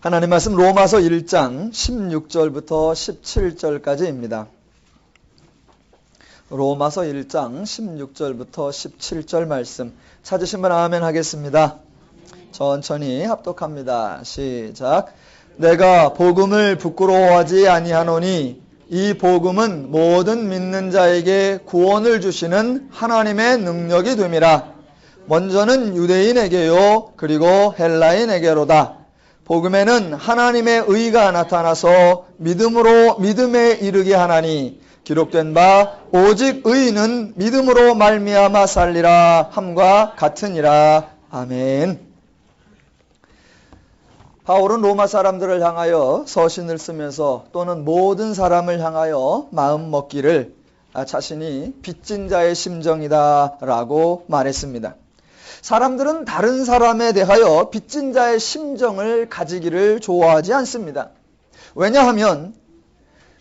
하나님 말씀 로마서 1장 16절부터 17절까지입니다. 로마서 1장 16절부터 17절 말씀 찾으신 분 아멘 하겠습니다. 천천히 합독합니다. 시작. 내가 복음을 부끄러워하지 아니하노니 이 복음은 모든 믿는 자에게 구원을 주시는 하나님의 능력이 됨이라. 먼저는 유대인에게요 그리고 헬라인에게로다. 복음에는 하나님의 의가 나타나서 믿음에 이르게 하나니 기록된 바 오직 의인은 믿음으로 말미암아 살리라 함과 같으니라. 아멘. 바울은 로마 사람들을 향하여 서신을 쓰면서 또는 모든 사람을 향하여 마음 먹기를 자신이 빚진 자의 심정이다 라고 말했습니다. 사람들은 다른 사람에 대하여 빚진 자의 심정을 가지기를 좋아하지 않습니다. 왜냐하면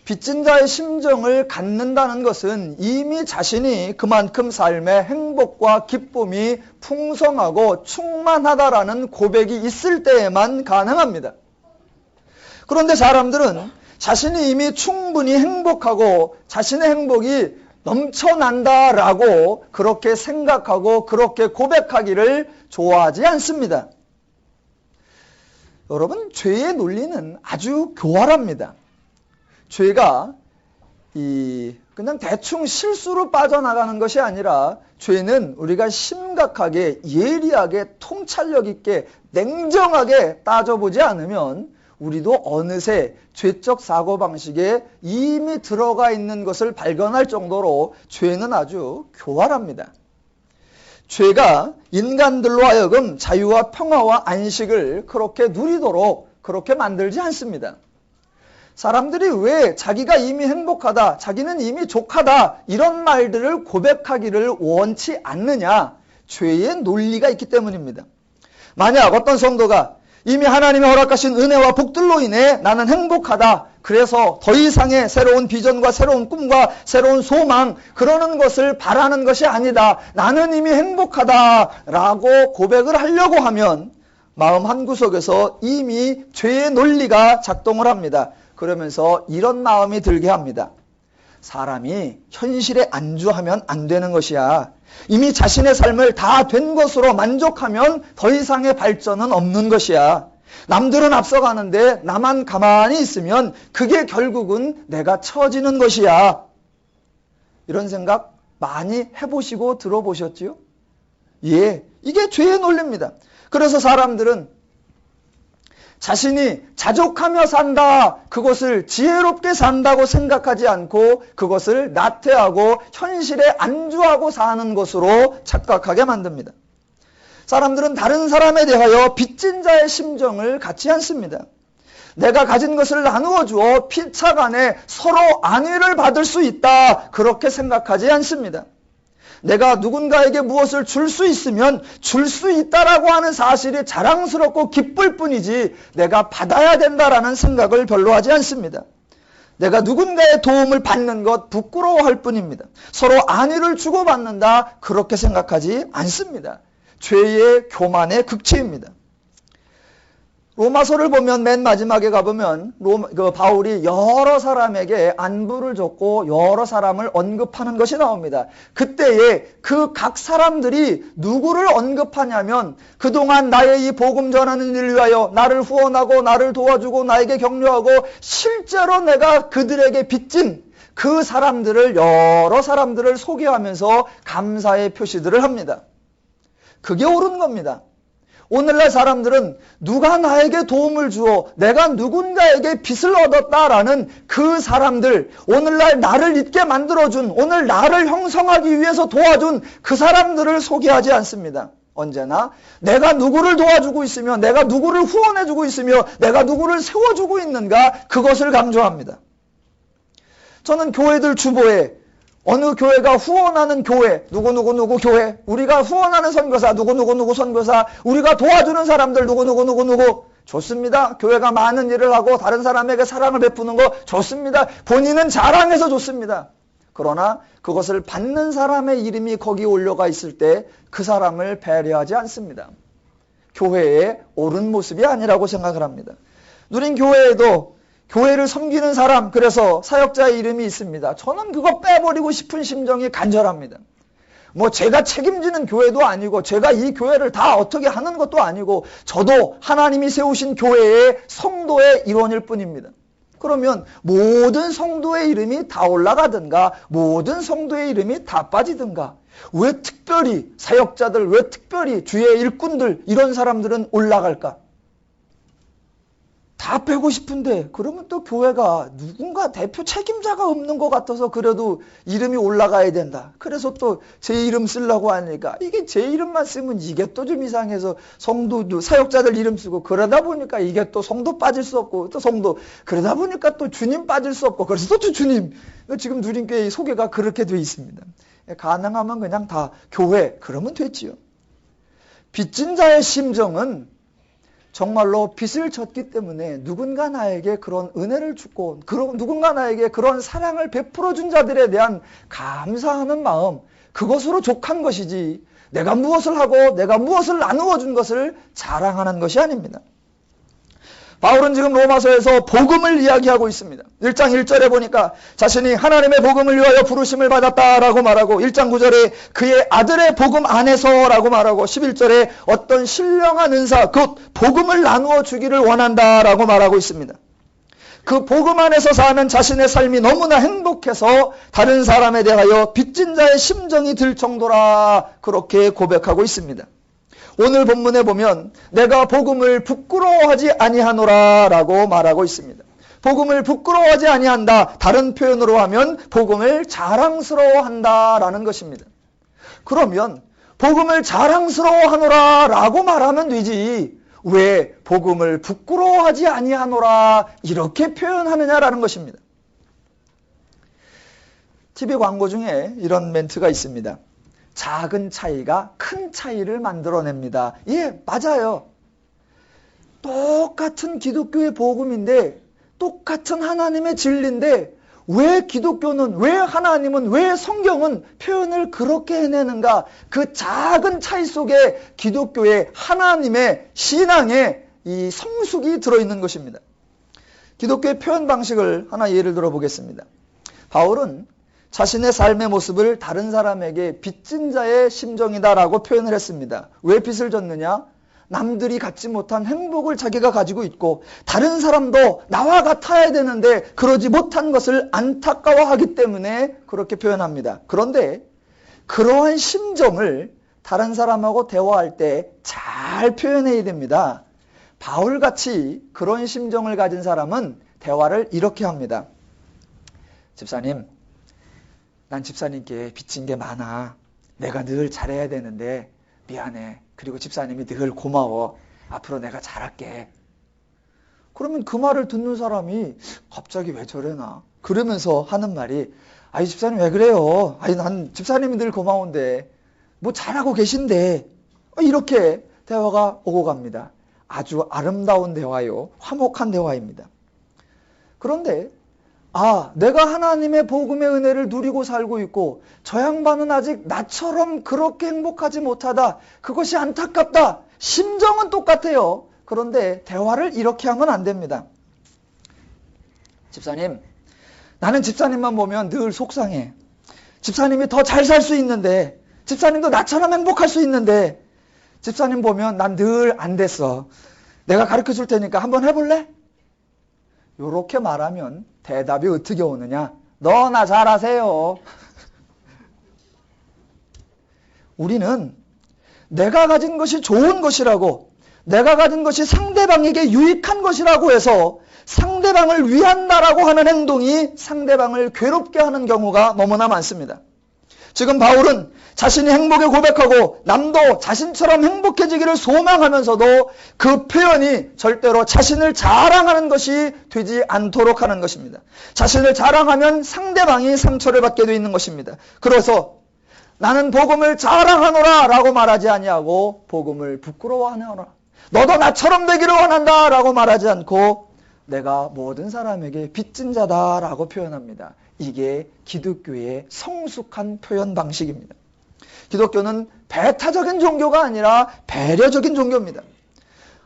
빚진 자의 심정을 갖는다는 것은 이미 자신이 그만큼 삶의 행복과 기쁨이 풍성하고 충만하다라는 고백이 있을 때에만 가능합니다. 그런데 사람들은 자신이 이미 충분히 행복하고 자신의 행복이 넘쳐난다라고 그렇게 생각하고 그렇게 고백하기를 좋아하지 않습니다. 여러분, 죄의 논리는 아주 교활합니다. 죄가 그냥 대충 실수로 빠져나가는 것이 아니라 죄는 우리가 심각하게 예리하게 통찰력 있게 냉정하게 따져보지 않으면 우리도 어느새 죄적 사고방식에 이미 들어가 있는 것을 발견할 정도로 죄는 아주 교활합니다. 죄가 인간들로 하여금 자유와 평화와 안식을 그렇게 누리도록 그렇게 만들지 않습니다. 사람들이 왜 자기가 이미 행복하다, 자기는 이미 족하다 이런 말들을 고백하기를 원치 않느냐? 죄의 논리가 있기 때문입니다. 만약 어떤 성도가 이미 하나님이 허락하신 은혜와 복들로 인해 나는 행복하다. 그래서 더 이상의 새로운 비전과 새로운 꿈과 새로운 소망 그러는 것을 바라는 것이 아니다. 나는 이미 행복하다라고 고백을 하려고 하면 마음 한구석에서 이미 죄의 논리가 작동을 합니다. 그러면서 이런 마음이 들게 합니다. 사람이 현실에 안주하면 안 되는 것이야. 이미 자신의 삶을 다 된 것으로 만족하면 더 이상의 발전은 없는 것이야. 남들은 앞서가는데 나만 가만히 있으면 그게 결국은 내가 처지는 것이야. 이런 생각 많이 해보시고 들어보셨지요? 예, 이게 죄의 논리입니다. 그래서 사람들은 자신이 자족하며 산다, 그것을 지혜롭게 산다고 생각하지 않고 그것을 나태하고 현실에 안주하고 사는 것으로 착각하게 만듭니다. 사람들은 다른 사람에 대하여 빚진 자의 심정을 갖지 않습니다. 내가 가진 것을 나누어 주어 피차간에 서로 안위를 받을 수 있다, 그렇게 생각하지 않습니다. 내가 누군가에게 무엇을 줄 수 있으면 줄 수 있다라고 하는 사실이 자랑스럽고 기쁠 뿐이지 내가 받아야 된다라는 생각을 별로 하지 않습니다. 내가 누군가의 도움을 받는 것 부끄러워할 뿐입니다. 서로 안위를 주고받는다 그렇게 생각하지 않습니다. 죄의 교만의 극치입니다. 로마서를 보면 맨 마지막에 가보면 바울이 여러 사람에게 안부를 줬고 여러 사람을 언급하는 것이 나옵니다. 그때에 그 각 사람들이 누구를 언급하냐면 그동안 나의 이 복음 전하는 일을 위하여 나를 후원하고 나를 도와주고 나에게 격려하고 실제로 내가 그들에게 빚진 그 사람들을 여러 사람들을 소개하면서 감사의 표시들을 합니다. 그게 옳은 겁니다. 오늘날 사람들은 누가 나에게 도움을 주어 내가 누군가에게 빚을 얻었다라는 그 사람들, 오늘날 나를 있게 만들어준, 오늘 나를 형성하기 위해서 도와준 그 사람들을 소개하지 않습니다. 언제나 내가 누구를 도와주고 있으며 내가 누구를 후원해주고 있으며 내가 누구를 세워주고 있는가 그것을 강조합니다. 저는 교회들 주보에 어느 교회가 후원하는 교회, 누구누구 교회, 우리가 후원하는 선교사, 누구누구 선교사, 우리가 도와주는 사람들, 누구누구 좋습니다. 교회가 많은 일을 하고 다른 사람에게 사랑을 베푸는 거 좋습니다. 본인은 자랑해서 좋습니다. 그러나 그것을 받는 사람의 이름이 거기 올려가 있을 때 그 사람을 배려하지 않습니다. 교회의 옳은 모습이 아니라고 생각을 합니다. 누린 교회에도 교회를 섬기는 사람, 그래서 사역자의 이름이 있습니다. 저는 그거 빼버리고 싶은 심정이 간절합니다. 뭐 제가 책임지는 교회도 아니고 제가 이 교회를 다 어떻게 하는 것도 아니고 저도 하나님이 세우신 교회의 성도의 일원일 뿐입니다. 그러면 모든 성도의 이름이 다 올라가든가 모든 성도의 이름이 다 빠지든가 왜 특별히 사역자들, 왜 특별히 주의 일꾼들 이런 사람들은 올라갈까? 다 빼고 싶은데 그러면 또 교회가 누군가 대표 책임자가 없는 것 같아서 그래도 이름이 올라가야 된다. 그래서 또 제 이름 쓰려고 하니까 이게 제 이름만 쓰면 이게 또 좀 이상해서 성도, 사역자들 이름 쓰고 그러다 보니까 이게 또 성도 빠질 수 없고 또 성도 그러다 보니까 또 주님 빠질 수 없고 그래서 또 주님. 지금 누린교회의 소개가 그렇게 돼 있습니다. 가능하면 그냥 다 교회 그러면 됐지요. 빚진 자의 심정은 정말로 빚을 졌기 때문에 누군가 나에게 그런 은혜를 주고 누군가 나에게 그런 사랑을 베풀어 준 자들에 대한 감사하는 마음, 그것으로 족한 것이지 내가 무엇을 하고 내가 무엇을 나누어 준 것을 자랑하는 것이 아닙니다. 바울은 지금 로마서에서 복음을 이야기하고 있습니다. 1장 1절에 보니까 자신이 하나님의 복음을 위하여 부르심을 받았다라고 말하고 1장 9절에 그의 아들의 복음 안에서라고 말하고 11절에 어떤 신령한 은사, 곧 복음을 나누어 주기를 원한다라고 말하고 있습니다. 그 복음 안에서 사는 자신의 삶이 너무나 행복해서 다른 사람에 대하여 빚진 자의 심정이 들 정도라 그렇게 고백하고 있습니다. 오늘 본문에 보면 내가 복음을 부끄러워하지 아니하노라 라고 말하고 있습니다. 복음을 부끄러워하지 아니한다. 다른 표현으로 하면 복음을 자랑스러워한다 라는 것입니다. 그러면 복음을 자랑스러워하노라 라고 말하면 되지 왜 복음을 부끄러워하지 아니하노라 이렇게 표현하느냐라는 것입니다. TV 광고 중에 이런 멘트가 있습니다. 작은 차이가 큰 차이를 만들어냅니다. 예, 맞아요. 똑같은 기독교의 복음인데 똑같은 하나님의 진리인데 왜 기독교는, 왜 하나님은, 왜 성경은 표현을 그렇게 해내는가? 그 작은 차이 속에 기독교의 하나님의 신앙의 이 성숙이 들어있는 것입니다. 기독교의 표현 방식을 하나 예를 들어보겠습니다. 바울은 자신의 삶의 모습을 다른 사람에게 빚진 자의 심정이다라고 표현을 했습니다. 왜 빚을 졌느냐? 남들이 갖지 못한 행복을 자기가 가지고 있고 다른 사람도 나와 같아야 되는데 그러지 못한 것을 안타까워하기 때문에 그렇게 표현합니다. 그런데 그러한 심정을 다른 사람하고 대화할 때 잘 표현해야 됩니다. 바울같이 그런 심정을 가진 사람은 대화를 이렇게 합니다. 집사님, 난 집사님께 빚진 게 많아. 내가 늘 잘해야 되는데 미안해. 그리고 집사님이 늘 고마워. 앞으로 내가 잘할게. 그러면 그 말을 듣는 사람이 갑자기 왜 저래나? 그러면서 하는 말이 아이 집사님 왜 그래요? 아이 난 집사님이 늘 고마운데 뭐 잘하고 계신데 이렇게 대화가 오고 갑니다. 아주 아름다운 대화요. 화목한 대화입니다. 그런데 내가 하나님의 복음의 은혜를 누리고 살고 있고 저 양반은 아직 나처럼 그렇게 행복하지 못하다. 그것이 안타깝다. 심정은 똑같아요. 그런데 대화를 이렇게 하면 안 됩니다. 집사님, 나는 집사님만 보면 늘 속상해. 집사님이 더 잘 살 수 있는데, 집사님도 나처럼 행복할 수 있는데, 집사님 보면 난 늘 안 됐어. 내가 가르쳐 줄 테니까 한번 해볼래? 요렇게 말하면 대답이 어떻게 오느냐? 너나 잘하세요. 우리는 내가 가진 것이 좋은 것이라고, 내가 가진 것이 상대방에게 유익한 것이라고 해서 상대방을 위한다라고 하는 행동이 상대방을 괴롭게 하는 경우가 너무나 많습니다. 지금 바울은 자신이 행복을 고백하고 남도 자신처럼 행복해지기를 소망하면서도 그 표현이 절대로 자신을 자랑하는 것이 되지 않도록 하는 것입니다. 자신을 자랑하면 상대방이 상처를 받게 되어 있는 것입니다. 그래서 나는 복음을 자랑하노라 라고 말하지 아니하고 복음을 부끄러워하노라. 너도 나처럼 되기를 원한다 라고 말하지 않고 내가 모든 사람에게 빚진 자다 라고 표현합니다. 이게 기독교의 성숙한 표현 방식입니다. 기독교는 배타적인 종교가 아니라 배려적인 종교입니다.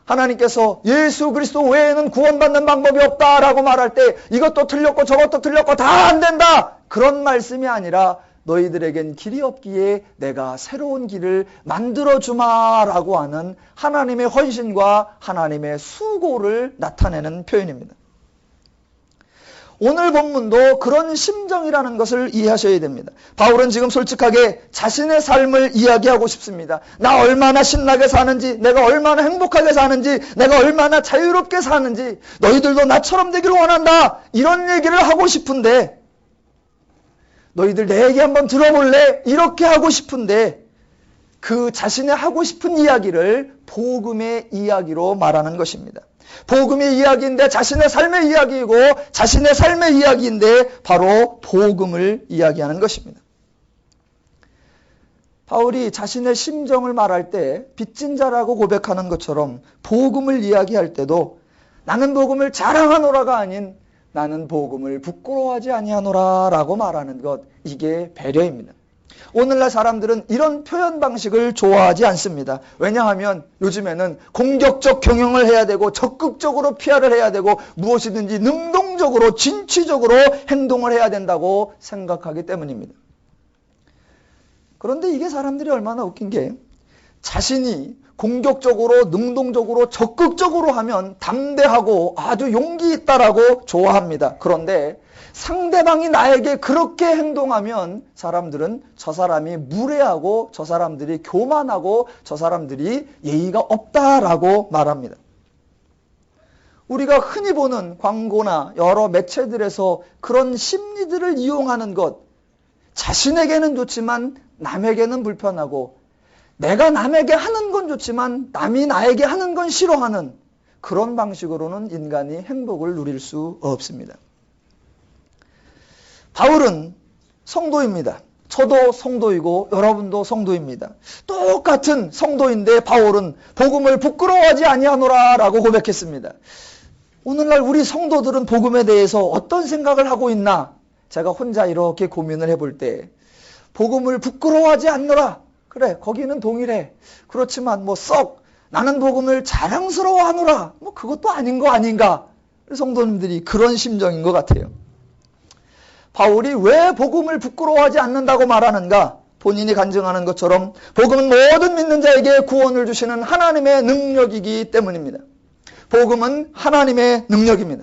하나님께서 예수 그리스도 외에는 구원받는 방법이 없다라고 말할 때 이것도 틀렸고 저것도 틀렸고 다 안 된다. 그런 말씀이 아니라 너희들에겐 길이 없기에 내가 새로운 길을 만들어주마라고 하는 하나님의 헌신과 하나님의 수고를 나타내는 표현입니다. 오늘 본문도 그런 심정이라는 것을 이해하셔야 됩니다. 바울은 지금 솔직하게 자신의 삶을 이야기하고 싶습니다. 나 얼마나 신나게 사는지, 내가 얼마나 행복하게 사는지, 내가 얼마나 자유롭게 사는지, 너희들도 나처럼 되기를 원한다. 이런 얘기를 하고 싶은데, 너희들 내 얘기 한번 들어볼래? 이렇게 하고 싶은데, 그 자신의 하고 싶은 이야기를 복음의 이야기로 말하는 것입니다. 복음의 이야기인데 자신의 삶의 이야기이고 자신의 삶의 이야기인데 바로 복음을 이야기하는 것입니다. 바울이 자신의 심정을 말할 때 빚진 자라고 고백하는 것처럼 복음을 이야기할 때도 나는 복음을 자랑하노라가 아닌 나는 복음을 부끄러워하지 아니하노라 라고 말하는 것, 이게 배려입니다. 오늘날 사람들은 이런 표현 방식을 좋아하지 않습니다. 왜냐하면 요즘에는 공격적 경영을 해야 되고 적극적으로 PR을 해야 되고 무엇이든지 능동적으로 진취적으로 행동을 해야 된다고 생각하기 때문입니다. 그런데 이게 사람들이 얼마나 웃긴 게 자신이 공격적으로 능동적으로 적극적으로 하면 담대하고 아주 용기 있다라고 좋아합니다. 그런데 상대방이 나에게 그렇게 행동하면 사람들은 저 사람이 무례하고 저 사람들이 교만하고 저 사람들이 예의가 없다라고 말합니다. 우리가 흔히 보는 광고나 여러 매체들에서 그런 심리들을 이용하는 것, 자신에게는 좋지만 남에게는 불편하고 내가 남에게 하는 건 좋지만 남이 나에게 하는 건 싫어하는 그런 방식으로는 인간이 행복을 누릴 수 없습니다. 바울은 성도입니다. 저도 성도이고 여러분도 성도입니다. 똑같은 성도인데 바울은 복음을 부끄러워하지 아니하노라 라고 고백했습니다. 오늘날 우리 성도들은 복음에 대해서 어떤 생각을 하고 있나? 제가 혼자 이렇게 고민을 해볼 때 복음을 부끄러워하지 않노라. 그래, 거기는 동일해. 그렇지만 나는 복음을 자랑스러워하노라. 그것도 아닌 거 아닌가? 성도님들이 그런 심정인 것 같아요. 바울이 왜 복음을 부끄러워하지 않는다고 말하는가? 본인이 간증하는 것처럼 복음은 모든 믿는 자에게 구원을 주시는 하나님의 능력이기 때문입니다. 복음은 하나님의 능력입니다.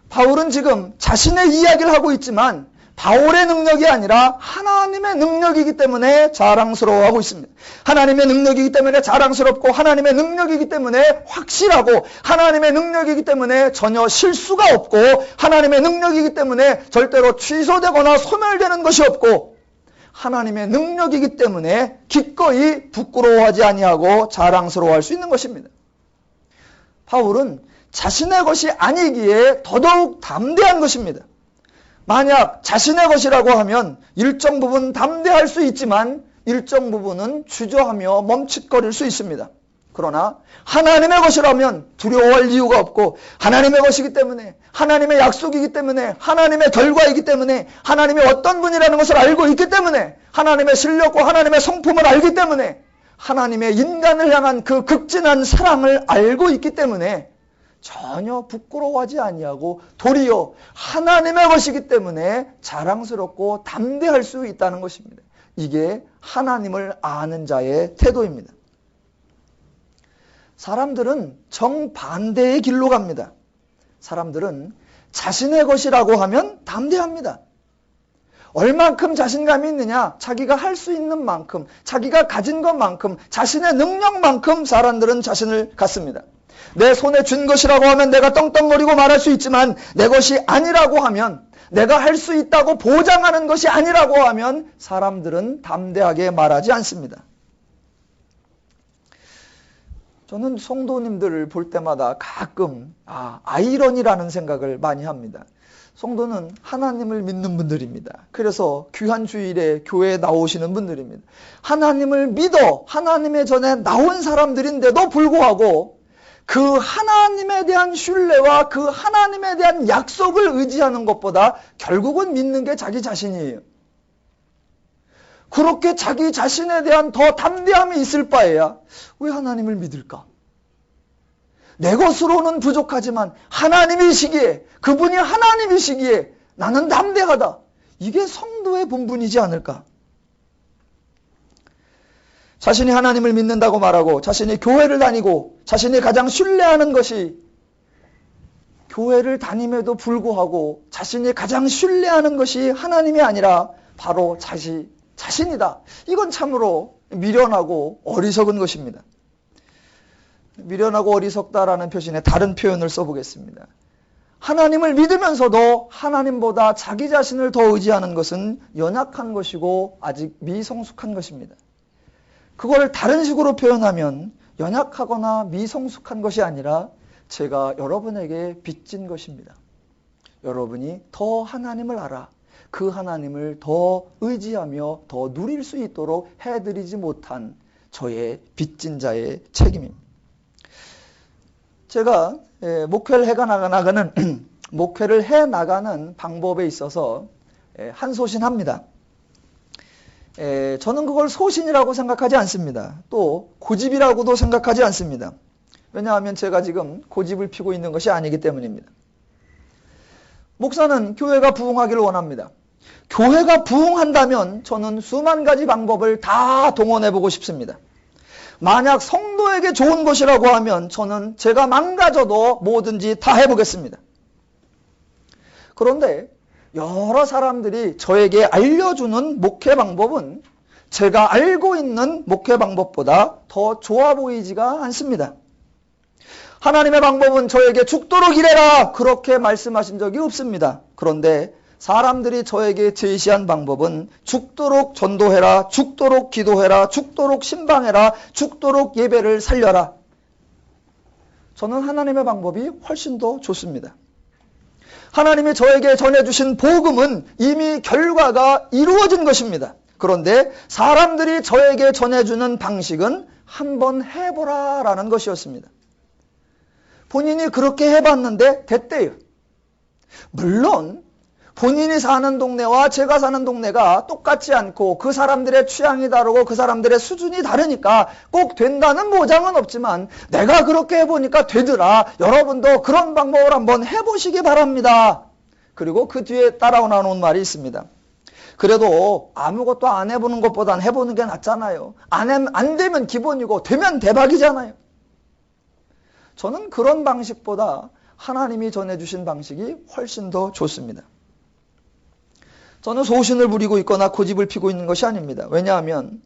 바울은 지금 자신의 이야기를 하고 있지만 바울의 능력이 아니라 하나님의 능력이기 때문에 자랑스러워하고 있습니다. 하나님의 능력이기 때문에 자랑스럽고 하나님의 능력이기 때문에 확실하고 하나님의 능력이기 때문에 전혀 실수가 없고 하나님의 능력이기 때문에 절대로 취소되거나 소멸되는 것이 없고 하나님의 능력이기 때문에 기꺼이 부끄러워하지 아니하고 자랑스러워할 수 있는 것입니다. 바울은 자신의 것이 아니기에 더더욱 담대한 것입니다. 만약 자신의 것이라고 하면 일정 부분 담대할 수 있지만 일정 부분은 주저하며 멈칫거릴 수 있습니다. 그러나 하나님의 것이라면 두려워할 이유가 없고 하나님의 것이기 때문에 하나님의 약속이기 때문에 하나님의 결과이기 때문에 하나님의 어떤 분이라는 것을 알고 있기 때문에 하나님의 실력과 하나님의 성품을 알기 때문에 하나님의 인간을 향한 그 극진한 사랑을 알고 있기 때문에 전혀 부끄러워하지 아니하고 도리어 하나님의 것이기 때문에 자랑스럽고 담대할 수 있다는 것입니다. 이게 하나님을 아는 자의 태도입니다. 사람들은 정반대의 길로 갑니다. 사람들은 자신의 것이라고 하면 담대합니다. 얼만큼 자신감이 있느냐? 자기가 할 수 있는 만큼, 자기가 가진 것만큼, 자신의 능력만큼 사람들은 자신을 갖습니다. 내 손에 쥔 것이라고 하면 내가 떵떵거리고 말할 수 있지만 내 것이 아니라고 하면, 내가 할 수 있다고 보장하는 것이 아니라고 하면 사람들은 담대하게 말하지 않습니다. 저는 성도님들을 볼 때마다 가끔 아이러니라는 생각을 많이 합니다. 성도는 하나님을 믿는 분들입니다. 그래서 귀한 주일에 교회에 나오시는 분들입니다. 하나님을 믿어 하나님의 전에 나온 사람들인데도 불구하고 그 하나님에 대한 신뢰와 그 하나님에 대한 약속을 의지하는 것보다 결국은 믿는 게 자기 자신이에요. 그렇게 자기 자신에 대한 더 담대함이 있을 바에야 왜 하나님을 믿을까? 내 것으로는 부족하지만 하나님이시기에, 그분이 하나님이시기에 나는 담대하다. 이게 성도의 본분이지 않을까? 자신이 하나님을 믿는다고 말하고 자신이 교회를 다니고 자신이 가장 신뢰하는 것이, 교회를 다님에도 불구하고 자신이 가장 신뢰하는 것이 하나님이 아니라 바로 자신이다. 이건 참으로 미련하고 어리석은 것입니다. 미련하고 어리석다라는 표현에 다른 표현을 써보겠습니다. 하나님을 믿으면서도 하나님보다 자기 자신을 더 의지하는 것은 연약한 것이고 아직 미성숙한 것입니다. 그걸 다른 식으로 표현하면 연약하거나 미성숙한 것이 아니라 제가 여러분에게 빚진 것입니다. 여러분이 더 하나님을 알아 그 하나님을 더 의지하며 더 누릴 수 있도록 해드리지 못한 저의 빚진 자의 책임입니다. 제가 목회를 해나가는 방법에 있어서 한소신합니다. 저는 그걸 소신이라고 생각하지 않습니다. 또 고집이라고도 생각하지 않습니다. 왜냐하면 제가 지금 고집을 피고 있는 것이 아니기 때문입니다. 목사는 교회가 부흥하기를 원합니다. 교회가 부흥한다면 저는 수만 가지 방법을 다 동원해보고 싶습니다. 만약 성도에게 좋은 것이라고 하면 저는 제가 망가져도 뭐든지 다 해보겠습니다. 그런데 여러 사람들이 저에게 알려주는 목회 방법은 제가 알고 있는 목회 방법보다 더 좋아 보이지가 않습니다. 하나님의 방법은 저에게 죽도록 일해라 그렇게 말씀하신 적이 없습니다. 그런데 사람들이 저에게 제시한 방법은 죽도록 전도해라, 죽도록 기도해라, 죽도록 신방해라, 죽도록 예배를 살려라. 저는 하나님의 방법이 훨씬 더 좋습니다. 하나님이 저에게 전해주신 복음은 이미 결과가 이루어진 것입니다. 그런데 사람들이 저에게 전해주는 방식은 한번 해보라라는 것이었습니다. 본인이 그렇게 해봤는데 됐대요. 물론 본인이 사는 동네와 제가 사는 동네가 똑같지 않고 그 사람들의 취향이 다르고 그 사람들의 수준이 다르니까 꼭 된다는 보장은 없지만 내가 그렇게 해보니까 되더라. 여러분도 그런 방법을 한번 해보시기 바랍니다. 그리고 그 뒤에 따라 나오는 말이 있습니다. 그래도 아무것도 안 해보는 것보단 해보는 게 낫잖아요. 안 되면 기본이고 되면 대박이잖아요. 저는 그런 방식보다 하나님이 전해주신 방식이 훨씬 더 좋습니다. 저는 소신을 부리고 있거나 고집을 피고 있는 것이 아닙니다. 왜냐하면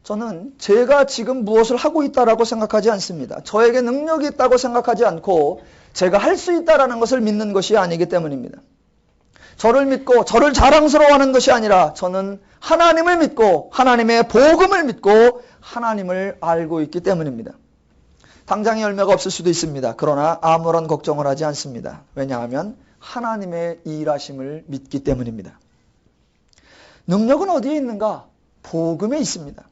저는 제가 지금 무엇을 하고 있다라고 생각하지 않습니다. 저에게 능력이 있다고 생각하지 않고 제가 할 수 있다라는 것을 믿는 것이 아니기 때문입니다. 저를 믿고 저를 자랑스러워하는 것이 아니라 저는 하나님을 믿고 하나님의 복음을 믿고 하나님을 알고 있기 때문입니다. 당장의 열매가 없을 수도 있습니다. 그러나 아무런 걱정을 하지 않습니다. 왜냐하면 하나님의 일하심을 믿기 때문입니다. 능력은 어디에 있는가? 복음에 있습니다.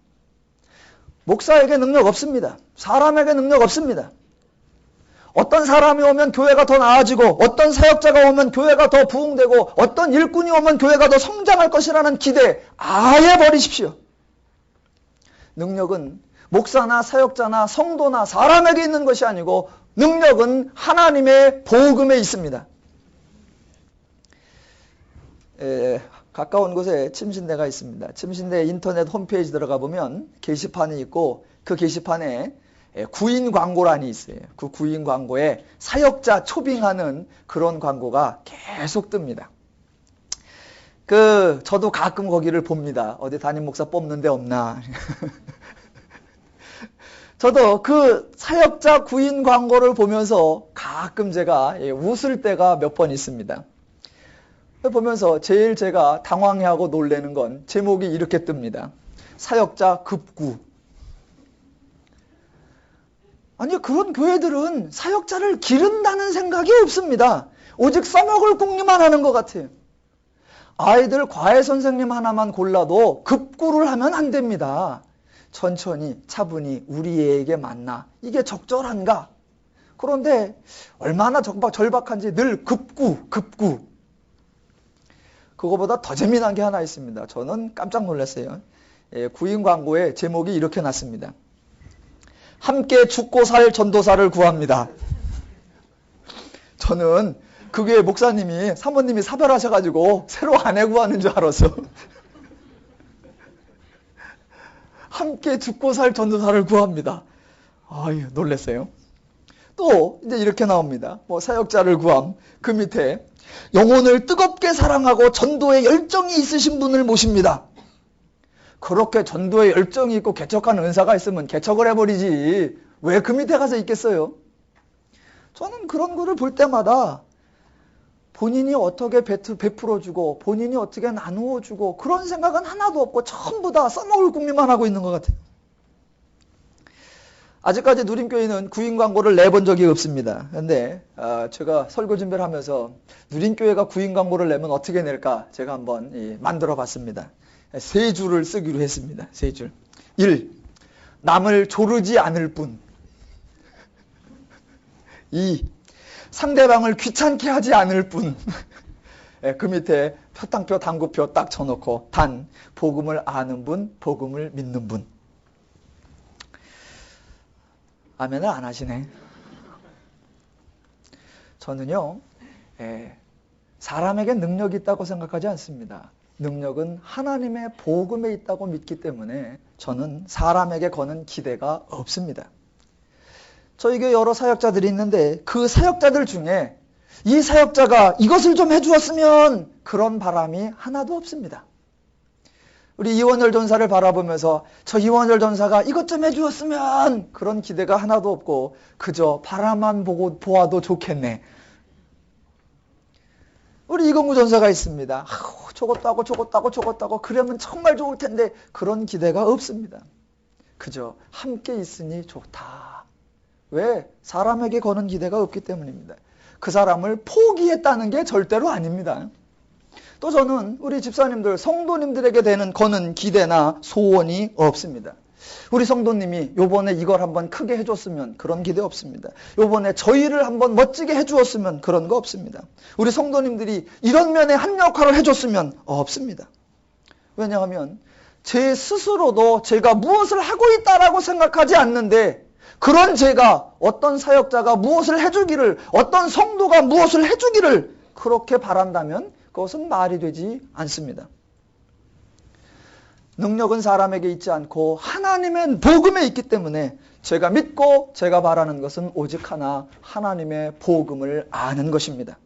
목사에게 능력 없습니다. 사람에게 능력 없습니다. 어떤 사람이 오면 교회가 더 나아지고 어떤 사역자가 오면 교회가 더 부흥되고 어떤 일꾼이 오면 교회가 더 성장할 것이라는 기대 아예 버리십시오. 능력은 목사나 사역자나 성도나 사람에게 있는 것이 아니고 능력은 하나님의 복음에 있습니다. 가까운 곳에 침신대가 있습니다. 침신대 인터넷 홈페이지 들어가 보면 게시판이 있고 그 게시판에 구인 광고란이 있어요. 그 구인 광고에 사역자 초빙하는 그런 광고가 계속 뜹니다. 저도 가끔 거기를 봅니다. 어디 담임 목사 뽑는 데 없나. 저도 그 사역자 구인 광고를 보면서 가끔 제가 웃을 때가 몇 번 있습니다. 보면서 제일 제가 당황해하고 놀라는 건 제목이 이렇게 뜹니다. 사역자 급구. 아니 그런 교회들은 사역자를 기른다는 생각이 없습니다. 오직 써먹을 궁리만 하는 것 같아요. 아이들 과외 선생님 하나만 골라도 급구를 하면 안 됩니다. 천천히 차분히 우리 애에게 맞나? 이게 적절한가? 그런데 얼마나 절박한지 늘 급구. 그거보다 더 재미난 게 하나 있습니다. 저는 깜짝 놀랐어요. 구인 광고에 제목이 이렇게 났습니다. 함께 죽고 살 전도사를 구합니다. 저는 그 교회 목사님이 사모님이 사별하셔가지고 새로 아내 구하는 줄 알았어. 함께 죽고 살 전도사를 구합니다. 아유, 놀랐어요. 또 이제 이렇게 나옵니다. 뭐 사역자를 구함. 그 밑에 영혼을 뜨겁게 사랑하고 전도에 열정이 있으신 분을 모십니다. 그렇게 전도에 열정이 있고 개척하는 은사가 있으면 개척을 해버리지 왜 그 밑에 가서 있겠어요? 저는 그런 거를 볼 때마다 본인이 어떻게 베풀어주고 본인이 어떻게 나누어주고 그런 생각은 하나도 없고 전부 다 써먹을 궁리만 하고 있는 것 같아요. 아직까지 누림교회는 구인 광고를 내본 적이 없습니다. 그런데 제가 설교 준비를 하면서 누림교회가 구인 광고를 내면 어떻게 낼까 제가 한번 만들어 봤습니다. 세 줄을 쓰기로 했습니다. 세 줄. 1. 남을 조르지 않을 뿐. 2. 상대방을 귀찮게 하지 않을 뿐. 그 밑에 표탕표 당구표 딱 쳐놓고 단 복음을 아는 분, 복음을 믿는 분. 아멘을 안 하시네. 저는요, 사람에게 능력이 있다고 생각하지 않습니다. 능력은 하나님의 복음에 있다고 믿기 때문에 저는 사람에게 거는 기대가 없습니다. 저희 교회 여러 사역자들이 있는데 그 사역자들 중에 이 사역자가 이것을 좀 해주었으면 그런 바람이 하나도 없습니다. 우리 이원열 전사를 바라보면서 저 이원열 전사가 이것 좀 해주었으면 그런 기대가 하나도 없고 그저 바라만 보고 보아도 좋겠네. 우리 이건구 전사가 있습니다. 저것도 하고 저것도 하고 저것도 하고 그러면 정말 좋을 텐데 그런 기대가 없습니다. 그저 함께 있으니 좋다. 왜? 사람에게 거는 기대가 없기 때문입니다. 그 사람을 포기했다는 게 절대로 아닙니다. 또 저는 우리 집사님들, 성도님들에게 거는 기대나 소원이 없습니다. 우리 성도님이 요번에 이걸 한번 크게 해줬으면 그런 기대 없습니다. 요번에 저희를 한번 멋지게 해주었으면 그런 거 없습니다. 우리 성도님들이 이런 면에 한 역할을 해줬으면 없습니다. 왜냐하면 제 스스로도 제가 무엇을 하고 있다라고 생각하지 않는데 그런 제가 어떤 사역자가 무엇을 해주기를, 어떤 성도가 무엇을 해주기를 그렇게 바란다면 그것은 말이 되지 않습니다. 능력은 사람에게 있지 않고 하나님의 복음에 있기 때문에 제가 믿고 제가 바라는 것은 오직 하나, 하나님의 복음을 아는 것입니다.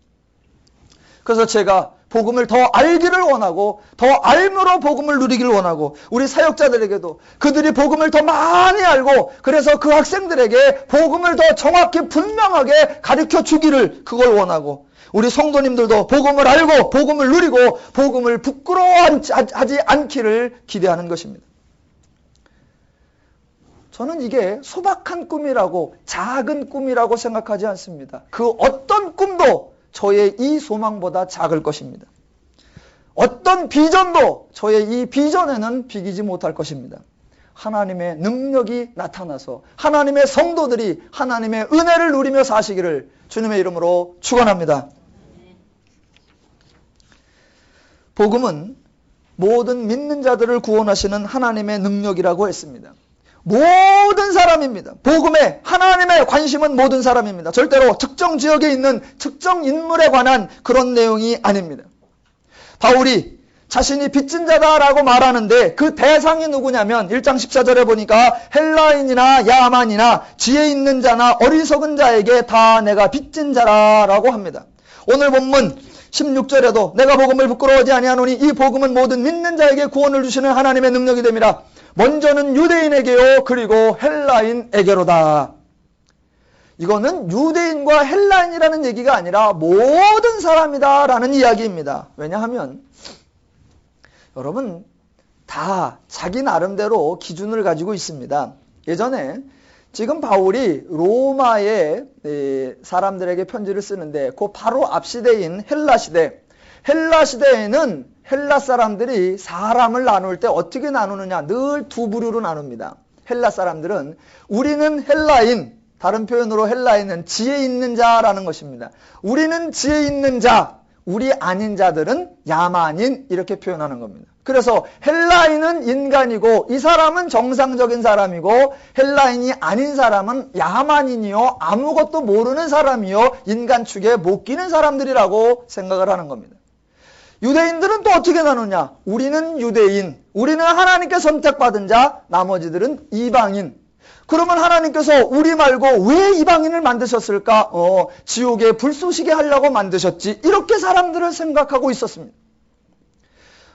그래서 제가 복음을 더 알기를 원하고 더 알므로 복음을 누리기를 원하고 우리 사역자들에게도 그들이 복음을 더 많이 알고 그래서 그 학생들에게 복음을 더 정확히 분명하게 가르쳐 주기를 그걸 원하고 우리 성도님들도 복음을 알고 복음을 누리고 복음을 부끄러워하지 않기를 기대하는 것입니다. 저는 이게 소박한 꿈이라고 작은 꿈이라고 생각하지 않습니다. 그 어떤 꿈도 저의 이 소망보다 작을 것입니다. 어떤 비전도 저의 이 비전에는 비기지 못할 것입니다. 하나님의 능력이 나타나서 하나님의 성도들이 하나님의 은혜를 누리며 사시기를 주님의 이름으로 축원합니다. 복음은 모든 믿는 자들을 구원하시는 하나님의 능력이라고 했습니다. 모든 사람입니다. 복음에 하나님의 관심은 모든 사람입니다. 절대로 특정 지역에 있는 특정 인물에 관한 그런 내용이 아닙니다. 바울이 자신이 빚진 자다라고 말하는데 그 대상이 누구냐면 1장 14절에 보니까 헬라인이나 야만이나 지혜 있는 자나 어리석은 자에게 다 내가 빚진 자라라고 합니다. 오늘 본문 16절에도 내가 복음을 부끄러워하지 아니하노니 이 복음은 모든 믿는 자에게 구원을 주시는 하나님의 능력이 됨이라. 먼저는 유대인에게요 그리고 헬라인에게로다. 이거는 유대인과 헬라인이라는 얘기가 아니라 모든 사람이다라는 이야기입니다. 왜냐하면 여러분 다 자기 나름대로 기준을 가지고 있습니다. 예전에 지금 바울이 로마의 사람들에게 편지를 쓰는데 그 바로 앞 시대인 헬라 시대에는 헬라 사람들이 사람을 나눌 때 어떻게 나누느냐 늘 두 부류로 나눕니다. 헬라 사람들은 우리는 헬라인, 다른 표현으로 헬라인은 지혜 있는 자라는 것입니다. 우리는 지혜 있는 자, 우리 아닌 자들은 야만인 이렇게 표현하는 겁니다. 그래서 헬라인은 인간이고 이 사람은 정상적인 사람이고 헬라인이 아닌 사람은 야만인이요 아무것도 모르는 사람이요 인간 축에 못 끼는 사람들이라고 생각을 하는 겁니다. 유대인들은 또 어떻게 나누냐? 우리는 유대인, 우리는 하나님께 선택받은 자, 나머지들은 이방인. 그러면 하나님께서 우리 말고 왜 이방인을 만드셨을까? 지옥에 불 쏘시게 하려고 만드셨지. 이렇게 사람들을 생각하고 있었습니다.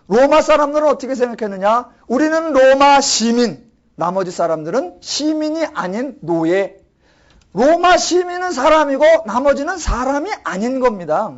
로마 사람들은 어떻게 생각했느냐? 우리는 로마 시민, 나머지 사람들은 시민이 아닌 노예. 로마 시민은 사람이고 나머지는 사람이 아닌 겁니다.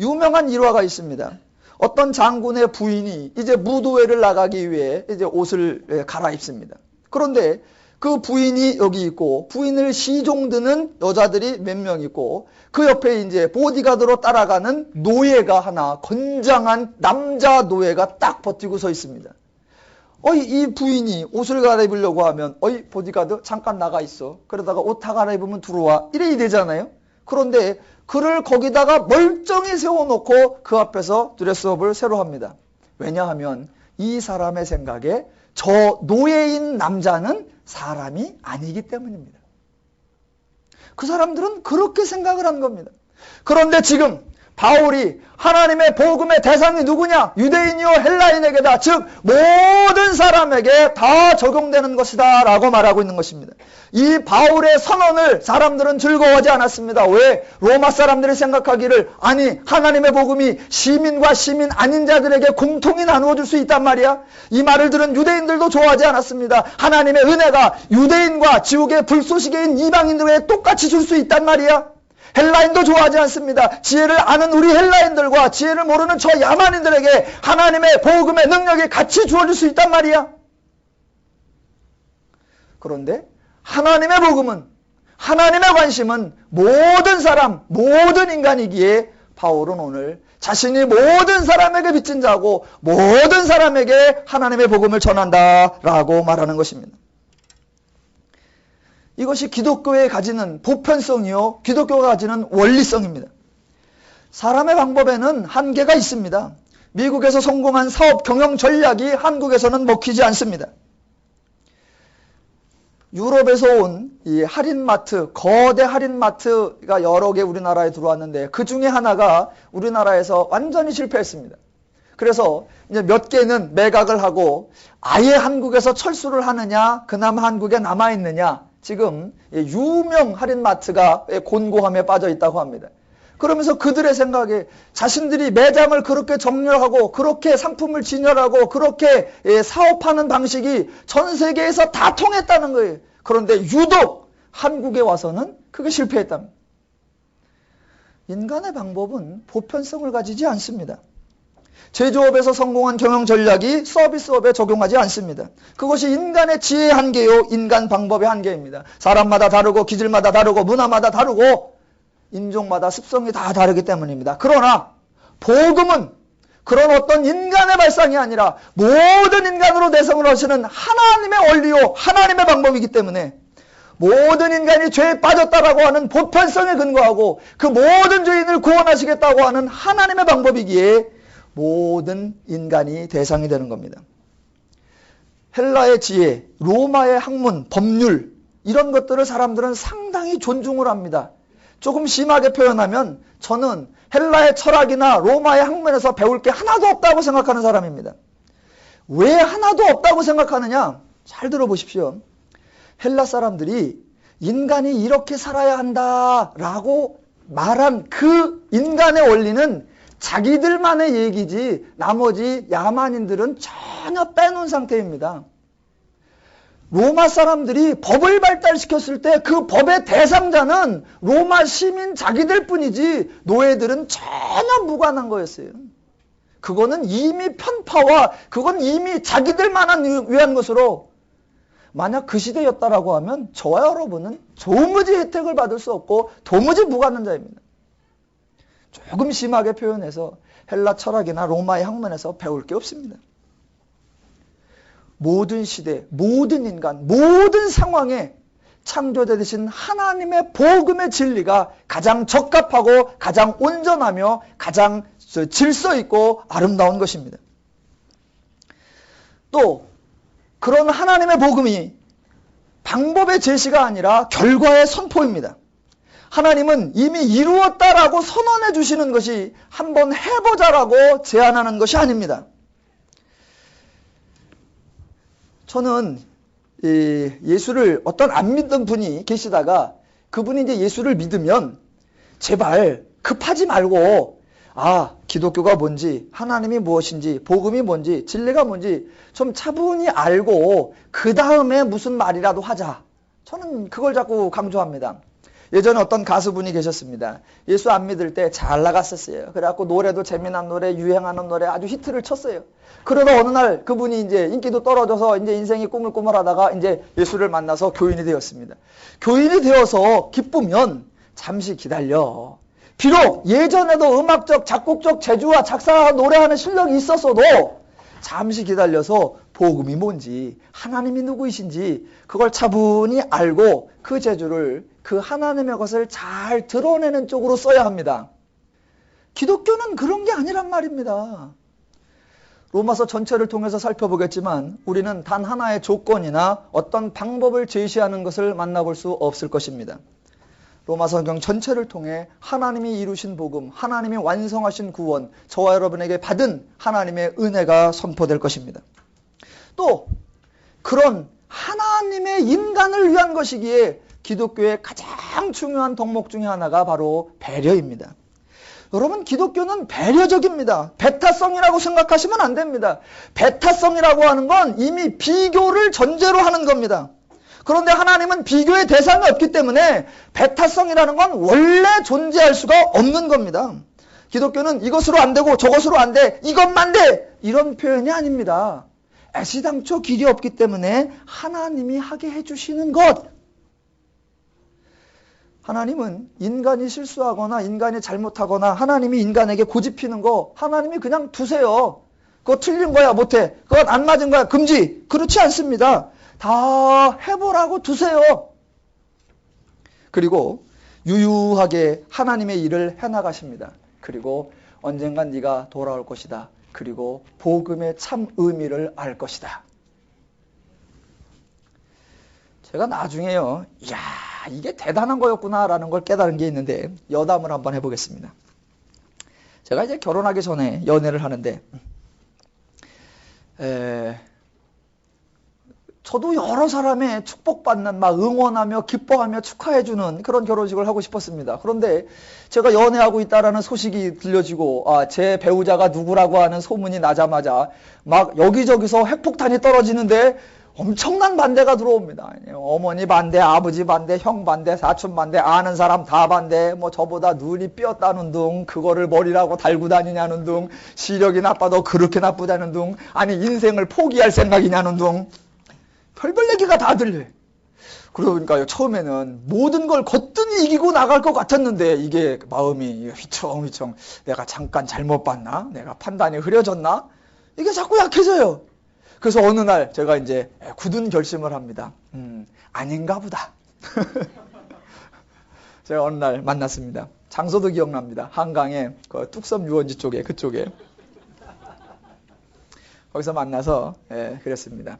유명한 일화가 있습니다. 어떤 장군의 부인이 이제 무도회를 나가기 위해 이제 옷을 갈아입습니다. 그런데 그 부인이 여기 있고 부인을 시종드는 여자들이 몇 명 있고 그 옆에 이제 보디가드로 따라가는 노예가 하나, 건장한 남자 노예가 딱 버티고 서 있습니다. 이 부인이 옷을 갈아입으려고 하면 보디가드 잠깐 나가 있어. 그러다가 옷 다 갈아입으면 들어와. 이래야 되잖아요. 그런데 그를 거기다가 멀쩡히 세워놓고 그 앞에서 드레스업을 새로 합니다. 왜냐하면 이 사람의 생각에 저 노예인 남자는 사람이 아니기 때문입니다. 그 사람들은 그렇게 생각을 한 겁니다. 그런데 지금 바울이 하나님의 복음의 대상이 누구냐? 유대인이요 헬라인에게다. 즉 모든 사람에게 다 적용되는 것이다 라고 말하고 있는 것입니다. 이 바울의 선언을 사람들은 즐거워하지 않았습니다. 왜? 로마 사람들이 생각하기를 아니 하나님의 복음이 시민과 시민 아닌 자들에게 공통이 나누어질 수 있단 말이야. 이 말을 들은 유대인들도 좋아하지 않았습니다. 하나님의 은혜가 유대인과 지옥의 불쏘시개인 이방인들에게 똑같이 줄 수 있단 말이야. 헬라인도 좋아하지 않습니다. 지혜를 아는 우리 헬라인들과 지혜를 모르는 저 야만인들에게 하나님의 복음의 능력이 같이 주어질 수 있단 말이야. 그런데 하나님의 복음은, 하나님의 관심은 모든 사람, 모든 인간이기에 바울은 오늘 자신이 모든 사람에게 빚진 자고 모든 사람에게 하나님의 복음을 전한다라고 말하는 것입니다. 이것이 기독교에 가지는 보편성이요, 기독교가 가지는 원리성입니다. 사람의 방법에는 한계가 있습니다. 미국에서 성공한 사업 경영 전략이 한국에서는 먹히지 않습니다. 유럽에서 온 이 할인마트, 거대 할인마트가 여러 개 우리나라에 들어왔는데 그 중에 하나가 우리나라에서 완전히 실패했습니다. 그래서 이제 몇 개는 매각을 하고 아예 한국에서 철수를 하느냐, 그나마 한국에 남아있느냐, 지금 유명 할인마트가 곤고함에 빠져 있다고 합니다. 그러면서 그들의 생각에 자신들이 매장을 그렇게 정렬하고 그렇게 상품을 진열하고 그렇게 사업하는 방식이 전 세계에서 다 통했다는 거예요. 그런데 유독 한국에 와서는 그게 실패했답니다. 인간의 방법은 보편성을 가지지 않습니다. 제조업에서 성공한 경영 전략이 서비스업에 적용하지 않습니다. 그것이 인간의 지혜의 한계요, 인간 방법의 한계입니다. 사람마다 다르고 기질마다 다르고 문화마다 다르고 인종마다 습성이 다 다르기 때문입니다. 그러나 복음은 그런 어떤 인간의 발상이 아니라 모든 인간으로 내성을 하시는 하나님의 원리요, 하나님의 방법이기 때문에 모든 인간이 죄에 빠졌다라고 하는 보편성에 근거하고 그 모든 죄인을 구원하시겠다고 하는 하나님의 방법이기에 모든 인간이 대상이 되는 겁니다. 헬라의 지혜, 로마의 학문, 법률 이런 것들을 사람들은 상당히 존중을 합니다. 조금 심하게 표현하면 저는 헬라의 철학이나 로마의 학문에서 배울 게 하나도 없다고 생각하는 사람입니다. 왜 하나도 없다고 생각하느냐? 잘 들어보십시오. 헬라 사람들이 인간이 이렇게 살아야 한다라고 말한 그 인간의 원리는 자기들만의 얘기지 나머지 야만인들은 전혀 빼놓은 상태입니다. 로마 사람들이 법을 발달시켰을 때 그 법의 대상자는 로마 시민 자기들 뿐이지 노예들은 전혀 무관한 거였어요. 그거는 이미 편파와 그건 이미 자기들만을 위한 것으로 만약 그 시대였다라고 하면 저와 여러분은 도무지 혜택을 받을 수 없고 도무지 무관한 자입니다. 조금 심하게 표현해서 헬라 철학이나 로마의 학문에서 배울 게 없습니다. 모든 시대, 모든 인간, 모든 상황에 창조자 되신 하나님의 복음의 진리가 가장 적합하고 가장 온전하며 가장 질서 있고 아름다운 것입니다. 또 그런 하나님의 복음이 방법의 제시가 아니라 결과의 선포입니다. 하나님은 이미 이루었다라고 선언해 주시는 것이 한번 해보자라고 제안하는 것이 아닙니다. 저는 예수를 어떤 안 믿던 분이 계시다가 그분이 이제 예수를 믿으면 제발 급하지 말고 기독교가 뭔지, 하나님이 무엇인지, 복음이 뭔지, 진리가 뭔지 좀 차분히 알고 그 다음에 무슨 말이라도 하자. 저는 그걸 자꾸 강조합니다. 예전에 어떤 가수분이 계셨습니다. 예수 안 믿을 때 잘 나갔었어요. 그래갖고 노래도 재미난 노래, 유행하는 노래 아주 히트를 쳤어요. 그러다 어느 날 그분이 이제 인기도 떨어져서 이제 인생이 꾸물꾸물하다가 이제 예수를 만나서 교인이 되었습니다. 교인이 되어서 기쁘면 잠시 기다려. 비록 예전에도 음악적, 작곡적 재주와 작사, 노래하는 실력이 있었어도 잠시 기다려서 복음이 뭔지, 하나님이 누구이신지 그걸 차분히 알고 그 재주를, 그 하나님의 것을 잘 드러내는 쪽으로 써야 합니다. 기독교는 그런 게 아니란 말입니다. 로마서 전체를 통해서 살펴보겠지만 우리는 단 하나의 조건이나 어떤 방법을 제시하는 것을 만나볼 수 없을 것입니다. 로마서 성경 전체를 통해 하나님이 이루신 복음, 하나님이 완성하신 구원, 저와 여러분에게 받은 하나님의 은혜가 선포될 것입니다. 또 그런 하나님의 인간을 위한 것이기에 기독교의 가장 중요한 덕목 중에 하나가 바로 배려입니다. 여러분, 기독교는 배려적입니다. 배타성이라고 생각하시면 안 됩니다. 배타성이라고 하는 건 이미 비교를 전제로 하는 겁니다. 그런데 하나님은 비교의 대상이 없기 때문에 배타성이라는 건 원래 존재할 수가 없는 겁니다. 기독교는 이것으로 안 되고 저것으로 안 돼, 이것만 돼, 이런 표현이 아닙니다. 애시당초 길이 없기 때문에 하나님이 하게 해주시는 것. 하나님은 인간이 실수하거나 인간이 잘못하거나 하나님이 인간에게 고집피는 거 하나님이 그냥 두세요. 그거 틀린 거야 못해, 그건 안 맞은 거야 금지. 그렇지 않습니다. 다 해보라고 두세요. 그리고 유유하게 하나님의 일을 해나가십니다. 그리고 언젠간 네가 돌아올 것이다. 그리고 복음의 참 의미를 알 것이다. 제가 나중에요, 이야 이게 대단한 거였구나 라는 걸 깨달은 게 있는데 여담을 한번 해보겠습니다. 제가 이제 결혼하기 전에 연애를 하는데 저도 여러 사람의 축복받는, 막 응원하며 기뻐하며 축하해주는 그런 결혼식을 하고 싶었습니다. 그런데 제가 연애하고 있다라는 소식이 들려지고 제 배우자가 누구라고 하는 소문이 나자마자 막 여기저기서 핵폭탄이 떨어지는데 엄청난 반대가 들어옵니다. 어머니 반대, 아버지 반대, 형 반대, 사촌 반대, 아는 사람 다 반대, 뭐 저보다 눈이 삐었다는 둥, 그거를 머리라고 달고 다니냐는 둥, 시력이 나빠도 그렇게 나쁘다는 둥, 아니 인생을 포기할 생각이냐는 둥, 별별 얘기가 다 들려요. 그러니까요, 처음에는 모든 걸 거뜬히 이기고 나갈 것 같았는데 이게 마음이 휘청휘청, 내가 잠깐 잘못 봤나? 내가 판단이 흐려졌나? 이게 자꾸 약해져요. 그래서 어느 날 제가 이제 굳은 결심을 합니다. 아닌가 보다. 제가 어느 날 만났습니다. 장소도 기억납니다. 한강에 그 뚝섬 유원지 쪽에, 그쪽에. 거기서 만나서 그랬습니다.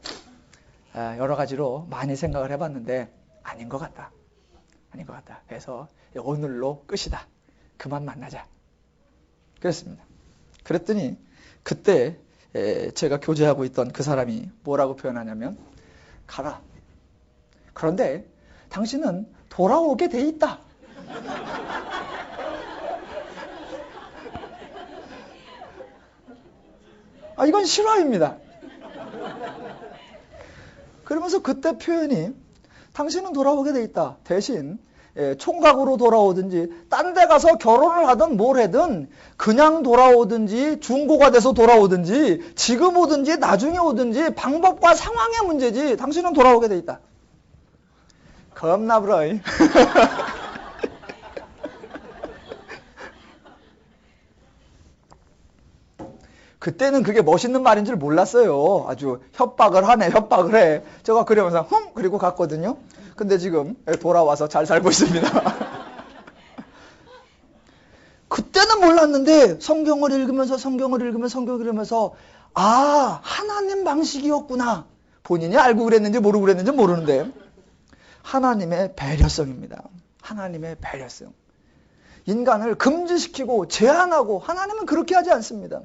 여러 가지로 많이 생각을 해봤는데 아닌 것 같다. 아닌 것 같다. 그래서 오늘로 끝이다. 그만 만나자. 그랬습니다. 그랬더니 그때 제가 교제하고 있던 그 사람이 뭐라고 표현하냐면, 가라. 그런데 당신은 돌아오게 돼 있다. 이건 실화입니다. 그러면서 그때 표현이, 당신은 돌아오게 돼 있다. 대신 총각으로 돌아오든지 딴 데 가서 결혼을 하든 뭘 하든 그냥 돌아오든지 중고가 돼서 돌아오든지 지금 오든지 나중에 오든지 방법과 상황의 문제지 당신은 돌아오게 돼 있다. 겁나 불어이. 그때는 그게 멋있는 말인 줄 몰랐어요. 아주 협박을 하네, 협박을 해. 제가 그러면서 그리고 갔거든요. 근데 지금 돌아와서 잘 살고 있습니다. 그때는 몰랐는데 성경을 읽으면서 아, 하나님 방식이었구나. 본인이 알고 그랬는지 모르고 그랬는지 모르는데 하나님의 배려성입니다. 하나님의 배려성. 인간을 금지시키고 제한하고 하나님은 그렇게 하지 않습니다.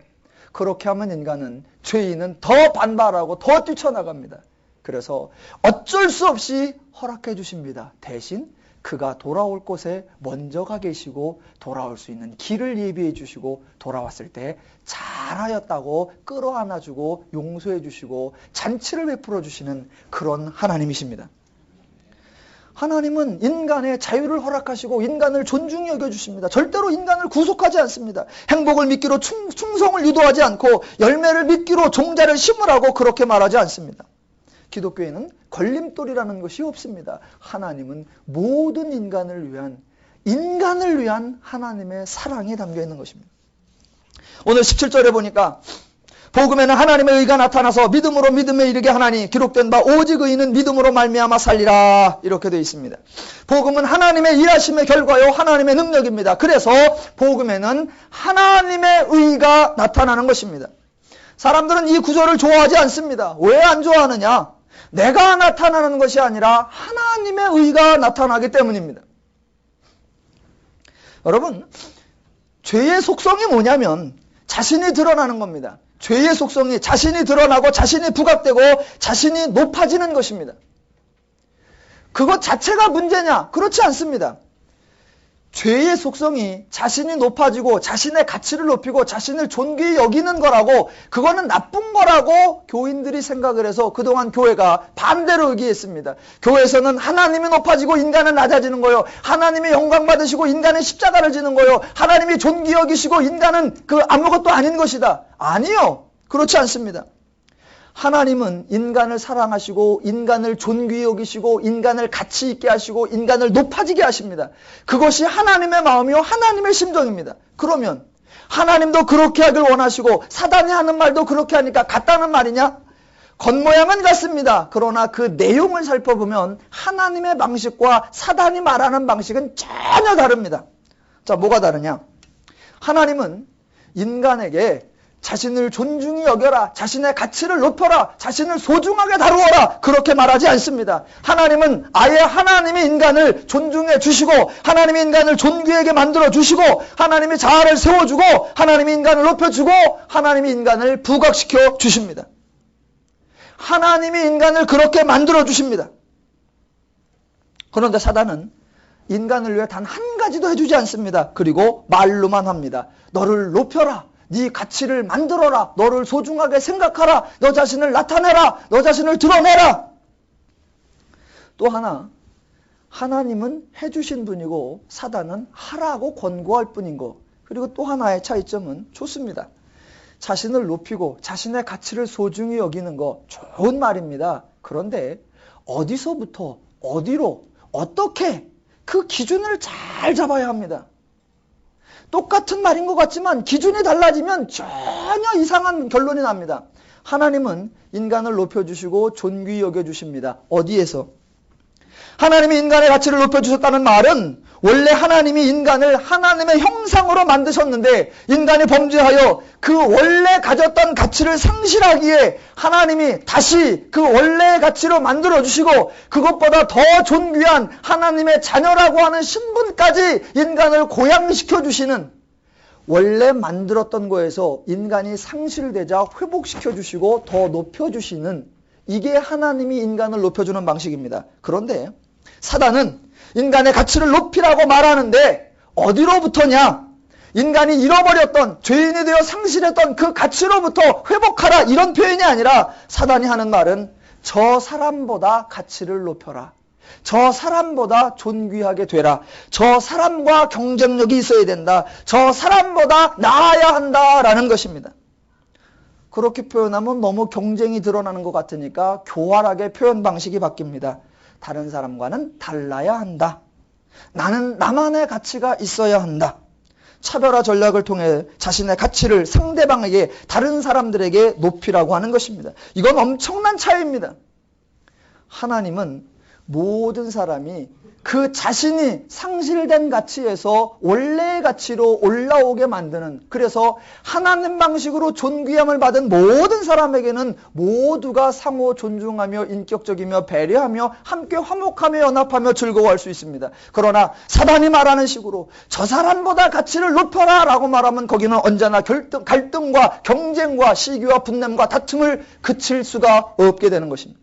그렇게 하면 인간은, 죄인은 더 반발하고 더 뛰쳐나갑니다. 그래서 어쩔 수 없이 허락해 주십니다. 대신 그가 돌아올 곳에 먼저 가 계시고 돌아올 수 있는 길을 예비해 주시고 돌아왔을 때 잘하였다고 끌어안아 주고 용서해 주시고 잔치를 베풀어 주시는 그런 하나님이십니다. 하나님은 인간의 자유를 허락하시고 인간을 존중히 여겨주십니다. 절대로 인간을 구속하지 않습니다. 행복을 믿기로 충성을 유도하지 않고 열매를 믿기로 종자를 심으라고 그렇게 말하지 않습니다. 기독교에는 걸림돌이라는 것이 없습니다. 하나님은 모든 인간을 위한 하나님의 사랑이 담겨 있는 것입니다. 오늘 17절에 보니까 복음에는 하나님의 의가 나타나서 믿음으로 믿음에 이르게 하나니 기록된 바 오직 의인은 믿음으로 말미암아 살리라, 이렇게 되어 있습니다. 복음은 하나님의 일하심의 결과요 하나님의 능력입니다. 그래서 복음에는 하나님의 의가 나타나는 것입니다. 사람들은 이 구절을 좋아하지 않습니다. 왜 안 좋아하느냐? 내가 나타나는 것이 아니라 하나님의 의가 나타나기 때문입니다. 여러분, 죄의 속성이 뭐냐면 자신이 드러나는 겁니다. 죄의 속성이 자신이 드러나고 자신이 부각되고 자신이 높아지는 것입니다. 그것 자체가 문제냐? 그렇지 않습니다. 죄의 속성이 자신이 높아지고 자신의 가치를 높이고 자신을 존귀히 여기는 거라고, 그거는 나쁜 거라고 교인들이 생각을 해서 그동안 교회가 반대로 얘기했습니다. 교회에서는 하나님이 높아지고 인간은 낮아지는 거요, 하나님이 영광 받으시고 인간은 십자가를 지는 거요, 하나님이 존귀히 여기시고 인간은 그 아무것도 아닌 것이다. 아니요, 그렇지 않습니다. 하나님은 인간을 사랑하시고 인간을 존귀히 여기시고 인간을 가치 있게 하시고 인간을 높아지게 하십니다. 그것이 하나님의 마음이요 하나님의 심정입니다. 그러면 하나님도 그렇게 하길 원하시고 사단이 하는 말도 그렇게 하니까 같다는 말이냐? 겉모양은 같습니다. 그러나 그 내용을 살펴보면 하나님의 방식과 사단이 말하는 방식은 전혀 다릅니다. 자, 뭐가 다르냐? 하나님은 인간에게 자신을 존중히 여겨라, 자신의 가치를 높여라, 자신을 소중하게 다루어라, 그렇게 말하지 않습니다. 하나님은 아예 하나님이 인간을 존중해 주시고 하나님이 인간을 존귀하게 만들어 주시고 하나님이 자아를 세워주고 하나님이 인간을 높여주고 하나님이 인간을 부각시켜 주십니다. 하나님이 인간을 그렇게 만들어 주십니다. 그런데 사단은 인간을 위해 단 한 가지도 해주지 않습니다. 그리고 말로만 합니다. 너를 높여라, 네 가치를 만들어라, 너를 소중하게 생각하라, 너 자신을 나타내라, 너 자신을 드러내라. 또 하나, 하나님은 해주신 분이고 사단은 하라고 권고할 뿐인 거. 그리고 또 하나의 차이점은 좋습니다. 자신을 높이고 자신의 가치를 소중히 여기는 거 좋은 말입니다. 그런데 어디서부터 어디로 어떻게 그 기준을 잘 잡아야 합니다. 똑같은 말인 것 같지만 기준이 달라지면 전혀 이상한 결론이 납니다. 하나님은 인간을 높여주시고 존귀히 여겨주십니다. 어디에서? 하나님이 인간의 가치를 높여주셨다는 말은 원래 하나님이 인간을 하나님의 형상으로 만드셨는데 인간이 범죄하여 그 원래 가졌던 가치를 상실하기에 하나님이 다시 그 원래의 가치로 만들어주시고 그것보다 더 존귀한 하나님의 자녀라고 하는 신분까지 인간을 고양시켜주시는, 원래 만들었던 거에서 인간이 상실되자 회복시켜주시고 더 높여주시는, 이게 하나님이 인간을 높여주는 방식입니다. 그런데 사단은 인간의 가치를 높이라고 말하는데 어디로부터냐? 인간이 잃어버렸던, 죄인이 되어 상실했던 그 가치로부터 회복하라, 이런 표현이 아니라 사단이 하는 말은 저 사람보다 가치를 높여라, 저 사람보다 존귀하게 되라, 저 사람과 경쟁력이 있어야 된다, 저 사람보다 나아야 한다라는 것입니다. 그렇게 표현하면 너무 경쟁이 드러나는 것 같으니까 교활하게 표현 방식이 바뀝니다. 다른 사람과는 달라야 한다. 나는 나만의 가치가 있어야 한다. 차별화 전략을 통해 자신의 가치를 상대방에게, 다른 사람들에게 높이라고 하는 것입니다. 이건 엄청난 차이입니다. 하나님은 모든 사람이 그 자신이 상실된 가치에서 원래의 가치로 올라오게 만드는, 그래서 하나님 방식으로 존귀함을 받은 모든 사람에게는 모두가 상호 존중하며 인격적이며 배려하며 함께 화목하며 연합하며 즐거워할 수 있습니다. 그러나 사단이 말하는 식으로 저 사람보다 가치를 높여라 라고 말하면 거기는 언제나 갈등과 경쟁과 시기와 분냄과 다툼을 그칠 수가 없게 되는 것입니다.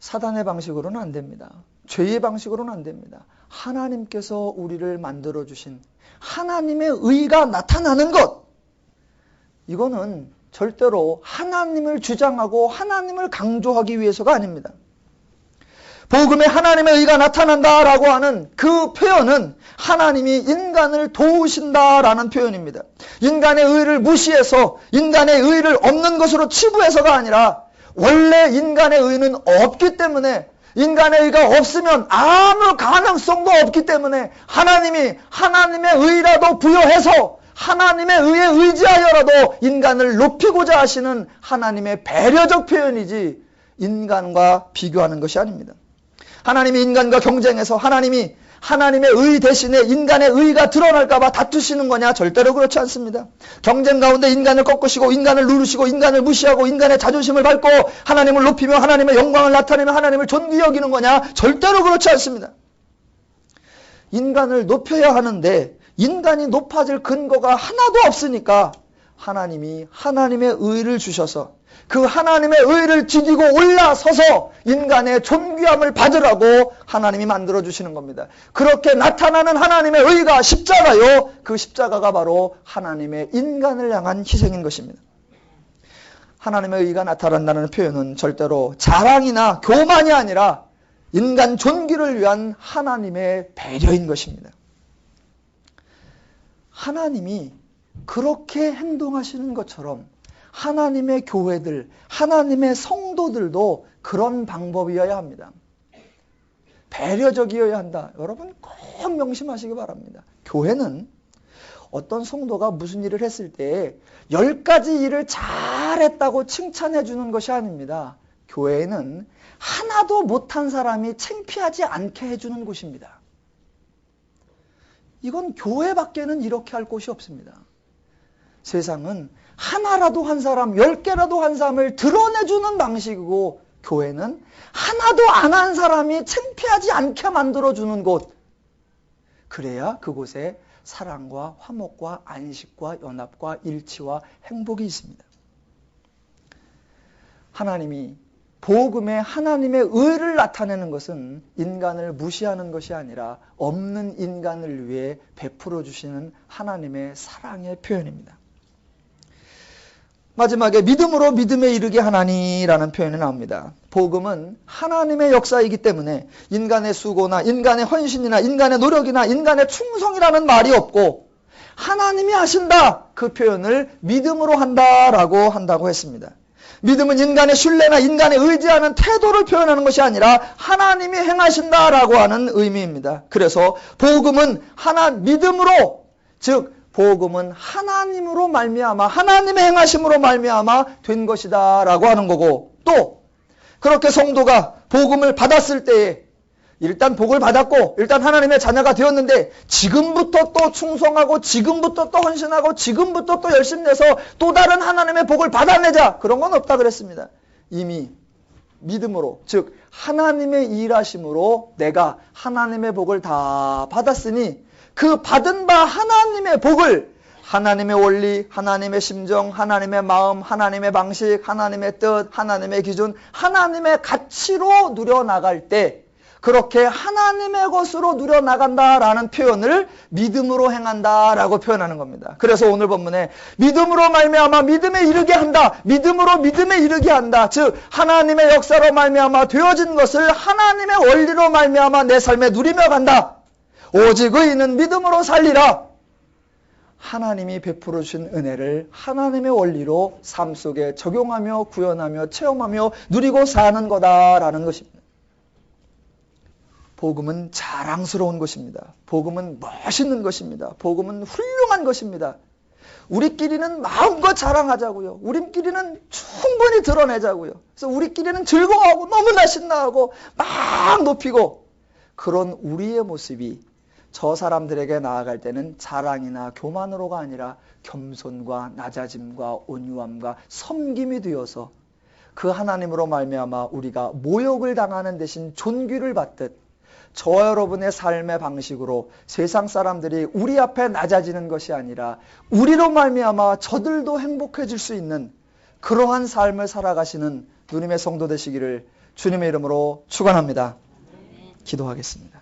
사단의 방식으로는 안 됩니다. 죄의 방식으로는 안 됩니다. 하나님께서 우리를 만들어주신 하나님의 의가 나타나는 것, 이거는 절대로 하나님을 주장하고 하나님을 강조하기 위해서가 아닙니다. 복음에 하나님의 의가 나타난다라고 하는 그 표현은 하나님이 인간을 도우신다라는 표현입니다. 인간의 의를 무시해서 인간의 의를 없는 것으로 치부해서가 아니라 원래 인간의 의는 없기 때문에, 인간의 의가 없으면 아무 가능성도 없기 때문에 하나님이 하나님의 의라도 부여해서 하나님의 의에 의지하여라도 인간을 높이고자 하시는 하나님의 배려적 표현이지 인간과 비교하는 것이 아닙니다. 하나님이 인간과 경쟁해서 하나님이 하나님의 의 대신에 인간의 의가 드러날까 봐 다투시는 거냐? 절대로 그렇지 않습니다. 경쟁 가운데 인간을 꺾으시고 인간을 누르시고 인간을 무시하고 인간의 자존심을 밟고 하나님을 높이며 하나님의 영광을 나타내며 하나님을 존귀히 여기는 거냐? 절대로 그렇지 않습니다. 인간을 높여야 하는데 인간이 높아질 근거가 하나도 없으니까 하나님이 하나님의 의를 주셔서 그 하나님의 의를 지키고 올라서서 인간의 존귀함을 받으라고 하나님이 만들어주시는 겁니다. 그렇게 나타나는 하나님의 의가 십자가요. 그 십자가가 바로 하나님의 인간을 향한 희생인 것입니다. 하나님의 의가 나타난다는 표현은 절대로 자랑이나 교만이 아니라 인간 존귀를 위한 하나님의 배려인 것입니다. 하나님이 그렇게 행동하시는 것처럼 하나님의 교회들, 하나님의 성도들도 그런 방법이어야 합니다. 배려적이어야 한다. 여러분 꼭 명심하시기 바랍니다. 교회는 어떤 성도가 무슨 일을 했을 때 10가지 일을 잘했다고 칭찬해 주는 것이 아닙니다. 교회는 하나도 못한 사람이 창피하지 않게 해주는 곳입니다. 이건 교회밖에는 이렇게 할 곳이 없습니다. 세상은 하나라도 한 사람, 10개라도 한 사람을 드러내주는 방식이고, 교회는 하나도 안 한 사람이 창피하지 않게 만들어주는 곳. 그래야 그곳에 사랑과 화목과 안식과 연합과 일치와 행복이 있습니다. 하나님이 복음에 하나님의 의를 나타내는 것은 인간을 무시하는 것이 아니라 없는 인간을 위해 베풀어 주시는 하나님의 사랑의 표현입니다. 마지막에 믿음으로 믿음에 이르게 하나니라는 표현이 나옵니다. 복음은 하나님의 역사이기 때문에 인간의 수고나 인간의 헌신이나 인간의 노력이나 인간의 충성이라는 말이 없고 하나님이 하신다, 그 표현을 믿음으로 한다고 했습니다. 믿음은 인간의 신뢰나 인간의 의지하는 태도를 표현하는 것이 아니라 하나님이 행하신다라고 하는 의미입니다. 그래서 복음은 믿음으로, 즉 복음은 하나님으로 말미암아 하나님의 행하심으로 말미암아 된 것이다 라고 하는 거고, 또 그렇게 성도가 복음을 받았을 때에 일단 복을 받았고 일단 하나님의 자녀가 되었는데 지금부터 또 충성하고 지금부터 또 헌신하고 지금부터 또 열심히 내서 또 다른 하나님의 복을 받아내자, 그런 건 없다 그랬습니다. 이미 믿음으로, 즉 하나님의 일하심으로 내가 하나님의 복을 다 받았으니 그 받은 바 하나님의 복을 하나님의 원리, 하나님의 심정, 하나님의 마음, 하나님의 방식, 하나님의 뜻, 하나님의 기준, 하나님의 가치로 누려나갈 때 그렇게 하나님의 것으로 누려나간다라는 표현을 믿음으로 행한다라고 표현하는 겁니다. 그래서 오늘 본문에 믿음으로 말미암아 믿음에 이르게 한다, 믿음으로 믿음에 이르게 한다, 즉 하나님의 역사로 말미암아 되어진 것을 하나님의 원리로 말미암아 내 삶에 누리며 간다. 오직 의인은 믿음으로 살리라. 하나님이 베풀어 주신 은혜를 하나님의 원리로 삶 속에 적용하며 구현하며 체험하며 누리고 사는 거다라는 것입니다. 복음은 자랑스러운 것입니다. 복음은 멋있는 것입니다. 복음은 훌륭한 것입니다. 우리끼리는 마음껏 자랑하자고요. 우리끼리는 충분히 드러내자고요. 그래서 우리끼리는 즐거워하고 너무나 신나하고 막 높이고, 그런 우리의 모습이 저 사람들에게 나아갈 때는 자랑이나 교만으로가 아니라 겸손과 낮아짐과 온유함과 섬김이 되어서 그 하나님으로 말미암아 우리가 모욕을 당하는 대신 존귀를 받듯 저와 여러분의 삶의 방식으로 세상 사람들이 우리 앞에 낮아지는 것이 아니라 우리로 말미암아 저들도 행복해질 수 있는 그러한 삶을 살아가시는 누님의 성도 되시기를 주님의 이름으로 축원합니다. 기도하겠습니다.